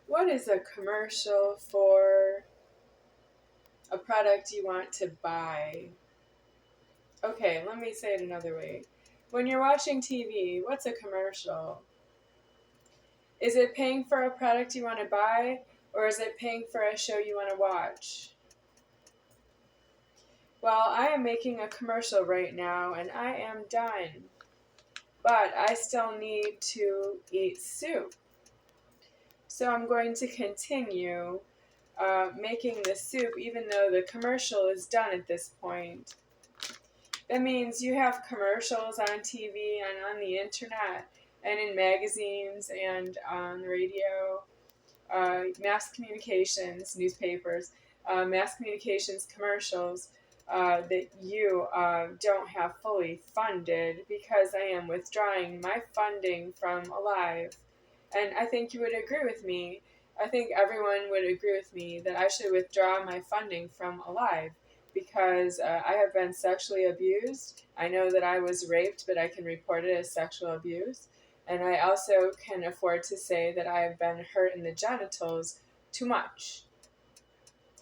What is a commercial for a product you want to buy? Okay, let me say it another way. When you're watching TV, what's a commercial? Is it paying for a product you want to buy, or is it paying for a show you want to watch? Well, I am making a commercial right now, and I am done. But I still need to eat soup. So I'm going to continue making the soup even though the commercial is done at this point. That means you have commercials on TV and on the internet and in magazines and on the radio, mass communications, newspapers, mass communications commercials that you don't have fully funded because I am withdrawing my funding from Alive. And I think you would agree with me. I think everyone would agree with me that I should withdraw my funding from Alive because I have been sexually abused. I know that I was raped, but I can report it as sexual abuse. And I also can afford to say that I have been hurt in the genitals too much.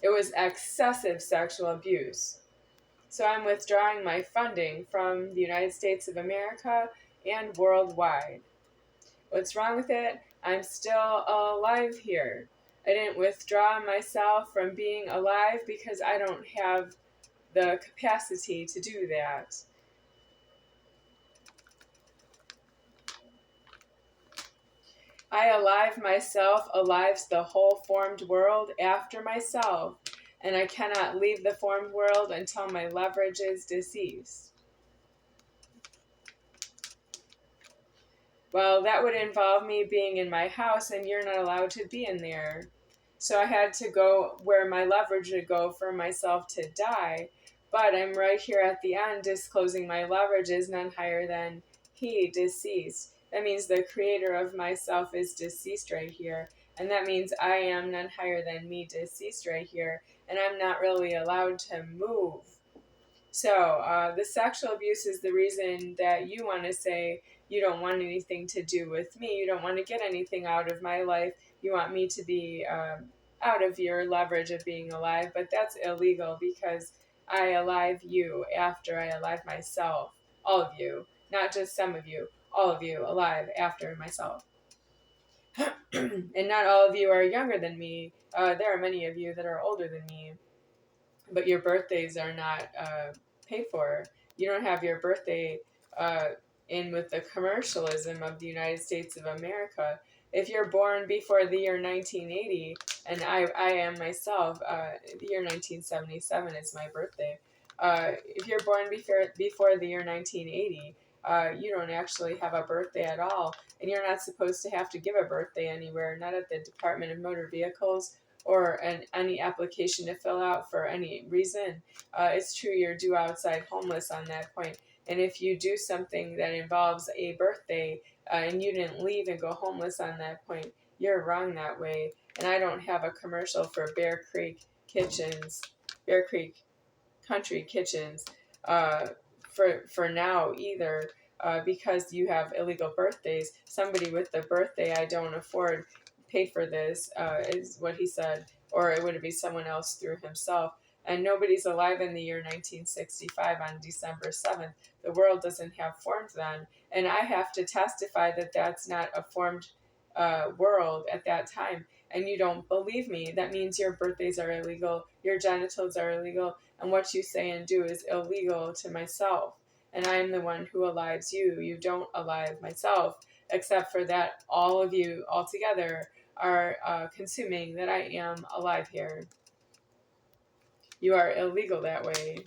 It was excessive sexual abuse. So I'm withdrawing my funding from the United States of America and worldwide. What's wrong with it? I'm still alive here. I didn't withdraw myself from being alive because I don't have the capacity to do that. I alive myself, alives the whole formed world after myself, and I cannot leave the formed world until my leverage is deceased. Well, that would involve me being in my house, and you're not allowed to be in there. So I had to go where my leverage would go for myself to die. But I'm right here at the end disclosing my leverage is none higher than he, deceased. That means the creator of myself is deceased right here. And that means I am none higher than me, deceased right here. And I'm not really allowed to move. So the sexual abuse is the reason that you want to say you don't want anything to do with me. You don't want to get anything out of my life. You want me to be out of your leverage of being alive. But that's illegal because I alive you after I alive myself. All of you, not just some of you. All of you alive after myself. And not all of you are younger than me. There are many of you that are older than me. But your birthdays are not paid for. You don't have your birthday in with the commercialism of the United States of America. If you're born before the year 1980, and I am myself, the year 1977 is my birthday. If you're born before the year 1980, you don't actually have a birthday at all, and you're not supposed to have to give a birthday anywhere, not at the Department of Motor Vehicles or any application to fill out for any reason. It's true you're due outside homeless on that point. And if you do something that involves a birthday and you didn't leave and go homeless on that point, you're wrong that way. And I don't have a commercial for Bear Creek Kitchens, Bear Creek Country Kitchens for now either because you have illegal birthdays. Somebody with the birthday I don't afford paid for this, is what he said, or it would be someone else through himself. And nobody's alive in the year 1965 on December 7th. The world doesn't have formed then. And I have to testify that that's not a formed world at that time. And you don't believe me. That means your birthdays are illegal, your genitals are illegal, and what you say and do is illegal to myself. And I am the one who alives you. You don't alive myself, except for that all of you altogether are consuming that I am alive here. You are illegal that way.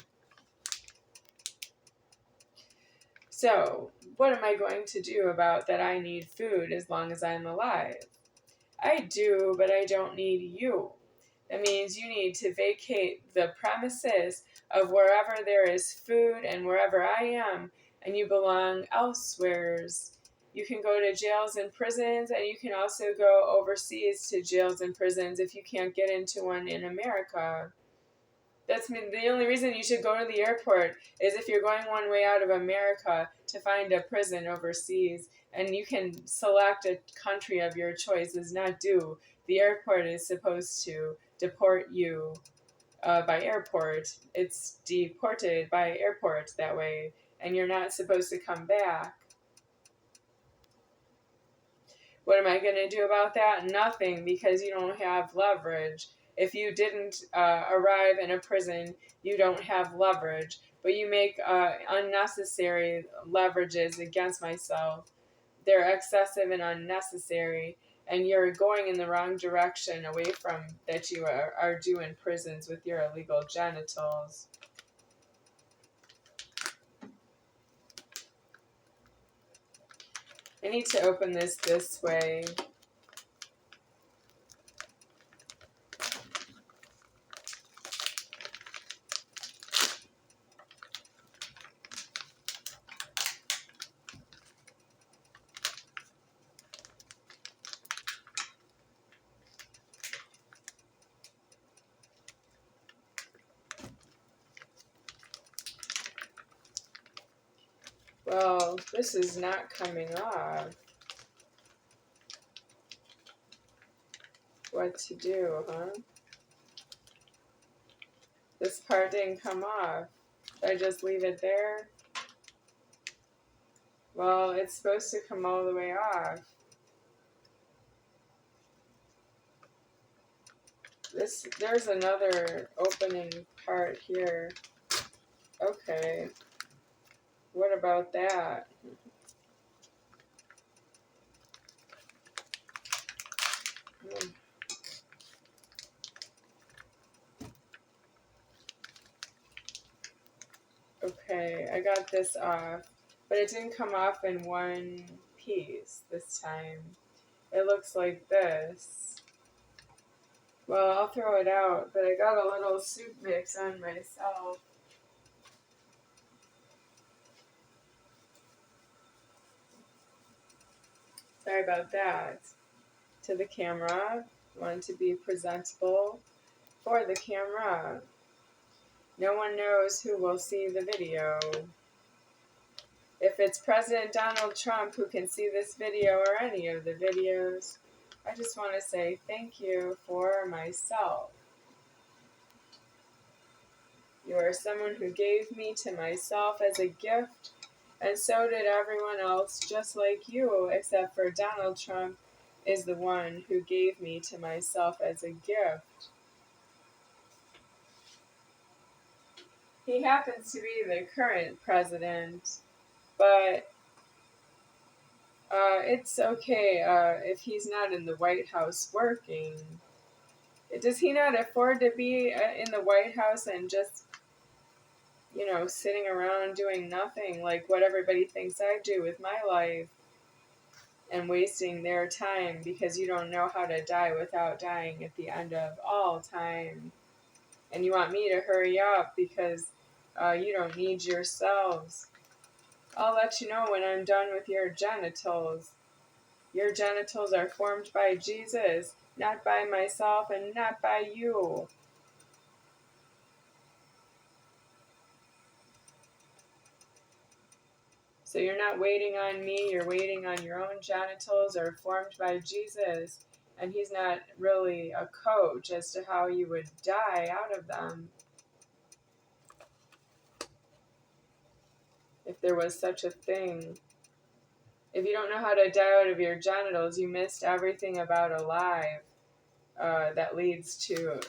So, what am I going to do about that I need food as long as I'm alive? I do, but I don't need you. That means you need to vacate the premises of wherever there is food and wherever I am, and you belong elsewheres. You can go to jails and prisons, and you can also go overseas to jails and prisons if you can't get into one in America. The only reason you should go to the airport is if you're going one way out of America to find a prison overseas, and you can select a country of your choice. Is not due. The airport is supposed to deport you by airport. It's deported by airport that way, and you're not supposed to come back. What am I going to do about that? Nothing, because you don't have leverage. If you didn't arrive in a prison, you don't have leverage. But you make unnecessary leverages against myself. They're excessive and unnecessary, and you're going in the wrong direction away from that you are doing prisons with your illegal genitals. I need to open this way. Well, this is not coming off. What to do, huh? This part didn't come off. Should I just leave it there? Well, it's supposed to come all the way off. There's another opening part here. Okay. What about that? Okay, I got this off, but it didn't come off in one piece this time. It looks like this. Well, I'll throw it out, but I got a little soup mix on myself. Sorry about that. To the camera. Want to be presentable for the camera. No one knows who will see the video. If it's President Donald Trump who can see this video or any of the videos, I just want to say thank you for myself. You are someone who gave me to myself as a gift, and so did everyone else just like you, except for Donald Trump is the one who gave me to myself as a gift. He happens to be the current president, but it's okay if he's not in the White House working. Does he not afford to be in the White House and just, sitting around doing nothing like what everybody thinks I do with my life and wasting their time because you don't know how to die without dying at the end of all time? And you want me to hurry up because you don't need yourselves. I'll let you know when I'm done with your genitals. Your genitals are formed by Jesus, not by myself and not by you. So you're not waiting on me, you're waiting on your own genitals are formed by Jesus. And he's not really a coach as to how you would die out of them. If there was such a thing. If you don't know how to die out of your genitals, you missed everything about alive that leads to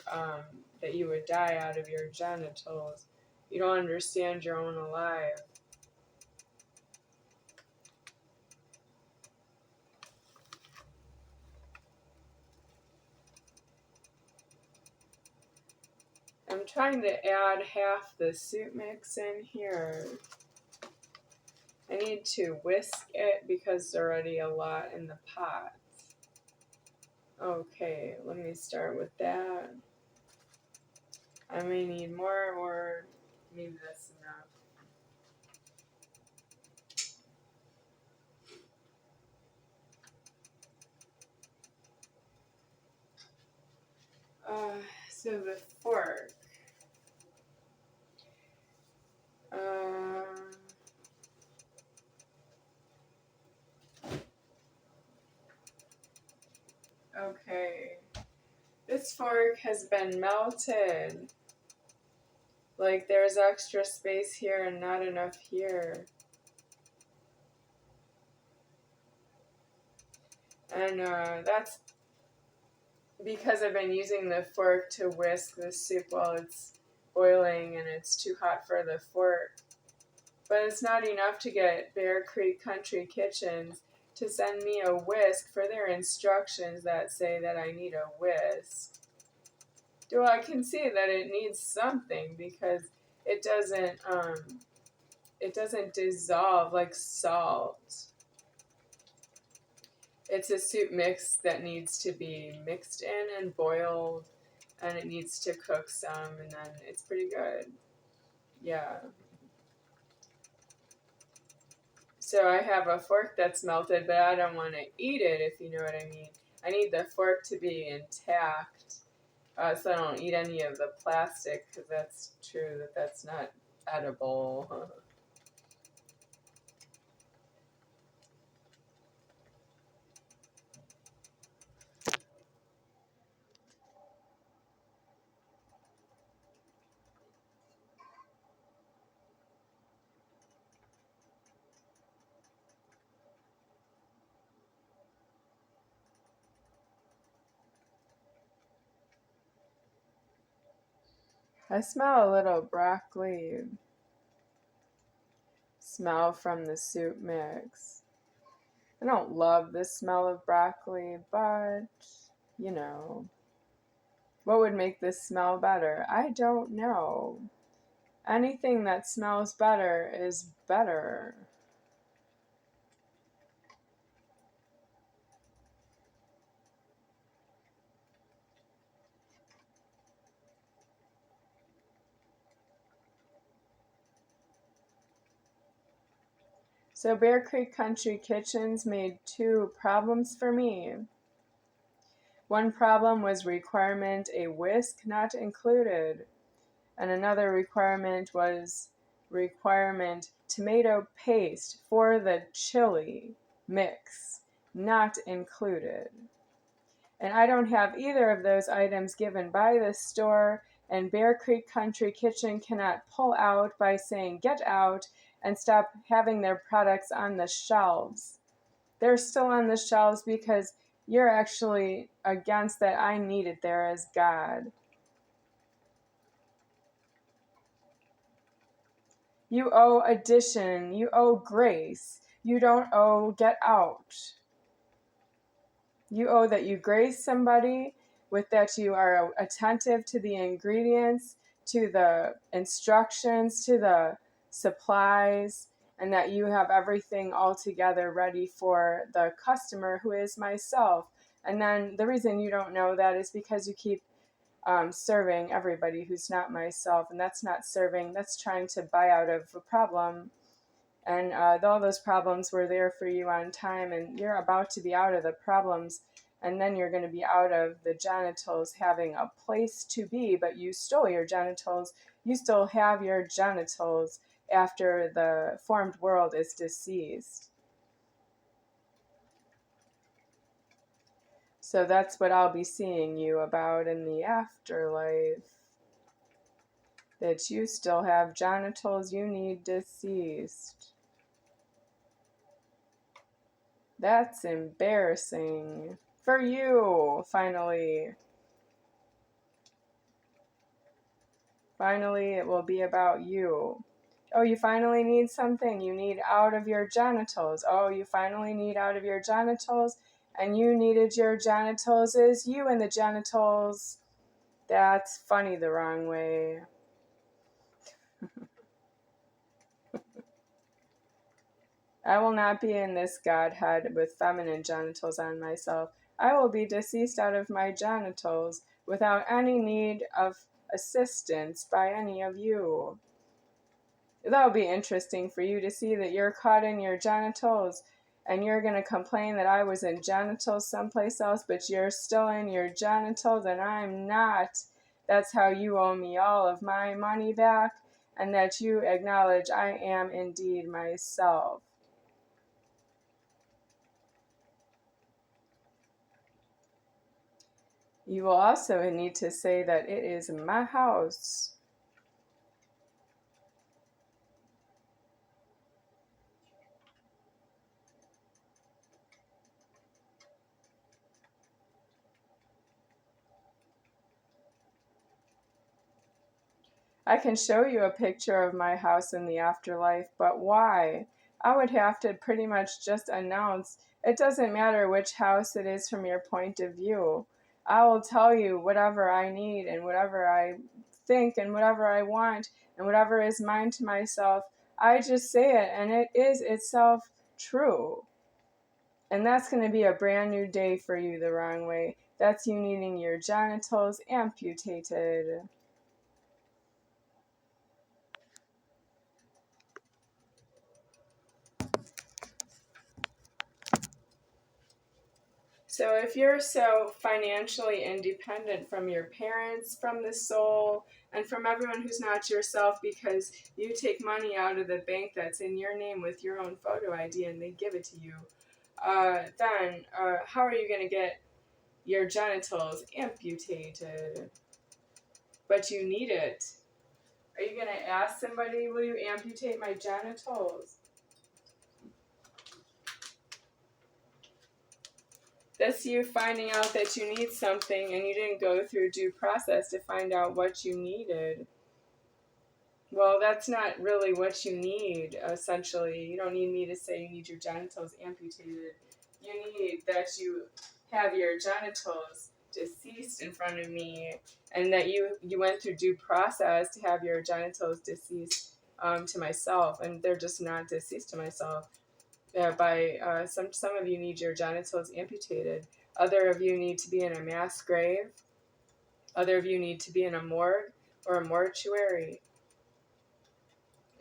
that you would die out of your genitals. You don't understand your own alive. I'm trying to add half the soup mix in here. I need to whisk it because there's already a lot in the pot. Okay, let me start with that. I may need more or maybe that's enough. So the fork. This fork has been melted. Like there's extra space here and not enough here. And that's because I've been using the fork to whisk the soup while it's boiling and it's too hot for the fork. But it's not enough to get Bear Creek Country Kitchens to send me a whisk for their instructions that say that I need a whisk. Though I can see that it needs something because it doesn't dissolve like salt. It's a soup mix that needs to be mixed in and boiled, and it needs to cook some, and then it's pretty good. Yeah. So I have a fork that's melted, but I don't want to eat it, if you know what I mean. I need the fork to be intact, so I don't eat any of the plastic, because that's true that that's not edible. I smell a little broccoli smell from the soup mix. I don't love the smell of broccoli, but, you know, what would make this smell better? I don't know. Anything that smells better is better. So Bear Creek Country Kitchens made 2 problems for me. One problem was requirement a whisk not included, and another requirement was requirement tomato paste for the chili mix not included. And I don't have either of those items given by the store, and Bear Creek Country Kitchen cannot pull out by saying get out and stop having their products on the shelves. They're still on the shelves because you're actually against that. I need it there as God. You owe addition. You owe grace. You don't owe get out. You owe that you grace somebody, with that you are attentive to the ingredients, to the instructions, to the supplies, and that you have everything all together ready for the customer, who is myself. And then the reason you don't know that is because you keep serving everybody who's not myself, and that's not serving, that's trying to buy out of a problem. And all those problems were there for you on time, and you're about to be out of the problems, and then you're going to be out of the genitals having a place to be, but you stole your genitals. You still have your genitals after the formed world is deceased. So that's what I'll be seeing you about in the afterlife. That you still have genitals you need deceased. That's embarrassing. For you, finally. Finally, it will be about you. Oh, you finally need something. You need out of your genitals. Oh, you finally need out of your genitals. And you needed your genitals as you and the genitals. That's funny the wrong way. I will not be in this Godhead with feminine genitals on myself. I will be deceased out of my genitals without any need of assistance by any of you. That'll be interesting for you to see that you're caught in your genitals, and you're going to complain that I was in genitals someplace else, but you're still in your genitals and I'm not. That's how you owe me all of my money back, and that you acknowledge I am indeed myself. You will also need to say that it is my house. I can show you a picture of my house in the afterlife, but why? I would have to pretty much just announce it doesn't matter which house it is from your point of view. I will tell you whatever I need and whatever I think and whatever I want and whatever is mine to myself. I just say it and it is itself true. And that's going to be a brand new day for you the wrong way. That's you needing your genitals amputated. So if you're so financially independent from your parents, from the soul, and from everyone who's not yourself because you take money out of the bank that's in your name with your own photo ID and they give it to you, then how are you going to get your genitals amputated? But you need it. Are you going to ask somebody, will you amputate my genitals? That's you finding out that you need something and you didn't go through due process to find out what you needed. Well, that's not really what you need, essentially. You don't need me to say you need your genitals amputated. You need that you have your genitals deceased in front of me and that you went through due process to have your genitals deceased to myself, and they're just not deceased to myself. Some of you need your genitals amputated. Other of you need to be in a mass grave. Other of you need to be in a morgue or a mortuary.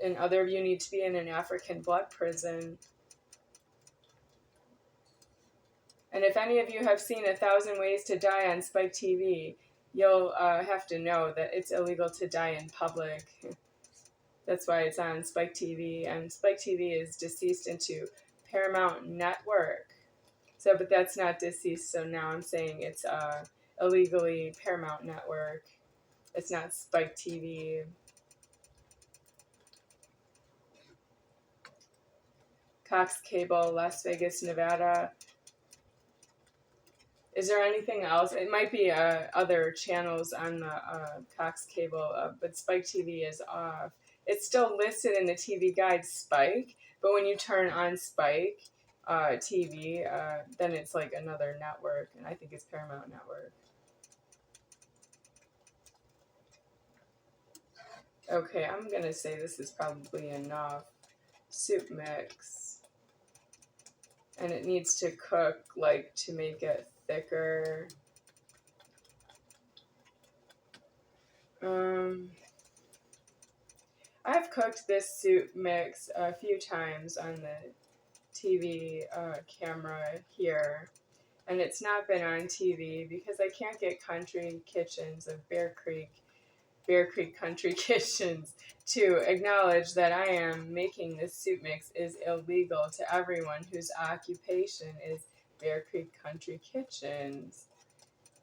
And other of you need to be in an African blood prison. And if any of you have seen 1,000 Ways to Die on Spike TV, you'll have to know that it's illegal to die in public. That's why it's on Spike TV. And Spike TV is deceased into Paramount Network. So, but that's not deceased, so now I'm saying it's illegally Paramount Network. It's not Spike TV. Cox Cable, Las Vegas, Nevada. Is there anything else? It might be other channels on the Cox Cable, but Spike TV is off. It's still listed in the TV guide Spike, but when you turn on Spike TV, then it's like another network, and I think it's Paramount Network. Okay, I'm going to say this is probably enough. Soup mix. And it needs to cook, like, to make it thicker. I've cooked this soup mix a few times on the TV camera here. And it's not been on TV because I can't get country kitchens of Bear Creek Country Kitchens to acknowledge that I am making this soup mix is illegal to everyone whose occupation is Bear Creek Country Kitchens.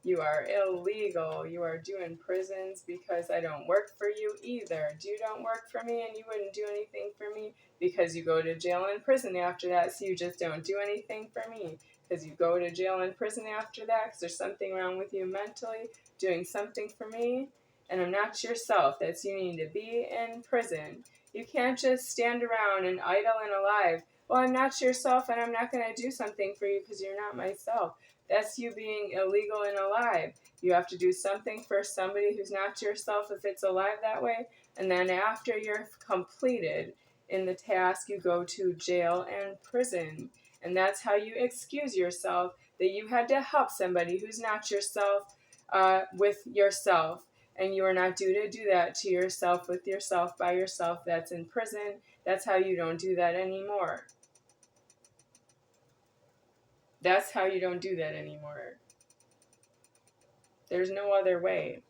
You are illegal. You are doing prisons because I don't work for you either. You don't work for me and you wouldn't do anything for me because you go to jail and prison after that, so you just don't do anything for me because you go to jail and prison after that because there's something wrong with you mentally, doing something for me. And I'm not yourself. That's you need to be in prison. You can't just stand around and idle and alive. Well, I'm not yourself and I'm not going to do something for you because you're not myself. That's you being illegal and alive. You have to do something for somebody who's not yourself if it's alive that way. And then after you're completed in the task, you go to jail and prison. And that's how you excuse yourself that you had to help somebody who's not yourself with yourself. And you are not due to do that to yourself with yourself by yourself. That's in prison. That's how you don't do that anymore. That's how you don't do that anymore. There's no other way.